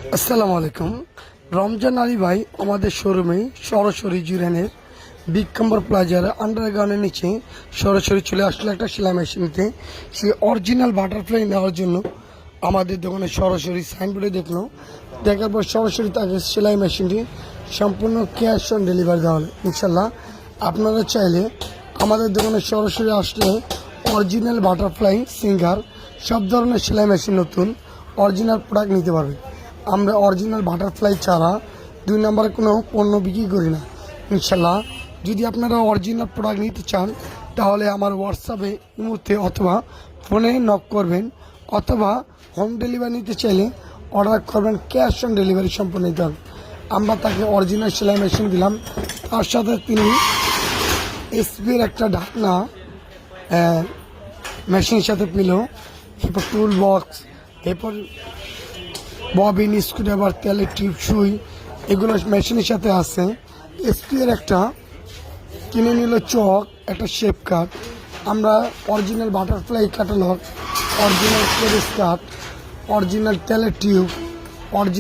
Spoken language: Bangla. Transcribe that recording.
আসসালামু আলাইকুম। রমজান আলী ভাই আমাদের শোরুমে সরাসরি জুরানের বিকম্বর প্লাজার আন্ডারগ্রাউন্ডের নিচে সরাসরি চলে আসলো একটা সেলাই মেশিনতে। সে অরিজিনাল বাটারফ্লাই নেওয়ার জন্য আমাদের দোকানে সরাসরি সাইনবোর্ডে দেখলো, দেখার পর সরাসরি তাকে সেলাই মেশিনটি সম্পূর্ণ ক্যাশ অন ডেলিভারি দেওয়া হলো। ইনশাল্লাহ আপনারা চাইলে আমাদের দোকানে সরাসরি আসলে অরিজিনাল বাটারফ্লাই সিঙ্গার সব ধরনের সেলাই মেশিন নতুন অরিজিনাল প্রোডাক্ট নিতে পারবে। আমরা অরিজিনাল বাটারফ্লাই ছাড়া 2 নম্বরে কোনো পণ্য বিক্রি করি না। ইনশাল্লাহ যদি আপনারা অরিজিনাল প্রোডাক্ট নিতে চান তাহলে আমার হোয়াটসঅ্যাপে ইমোতে অথবা ফোনে নক করবেন, অথবা হোম ডেলিভারি নিতে চাইলে অর্ডার করবেন, ক্যাশ অন ডেলিভারি সম্পূর্ণ নিতে হবে। আমরা তাকে অরিজিনাল সেলাই মেশিন দিলাম, তার সাথে তিনি এসপির একটা ঢাকনা মেশিনের সাথে পেল, এরপর টুল বক্স, এরপর ববিন, স্ক্রুড্রাইভার, তেলের টিউব, সুই, এগুলো মেশিনের সাথে আছে। এসপির একটা কিনে নিল চক, একটা শেপ কাট। আমরা অরিজিনাল বাটারফ্লাই ক্যাটালগ, অরিজিনাল কেরিস কাট, অরিজিনাল তেলের টিউব, অরিজিনাল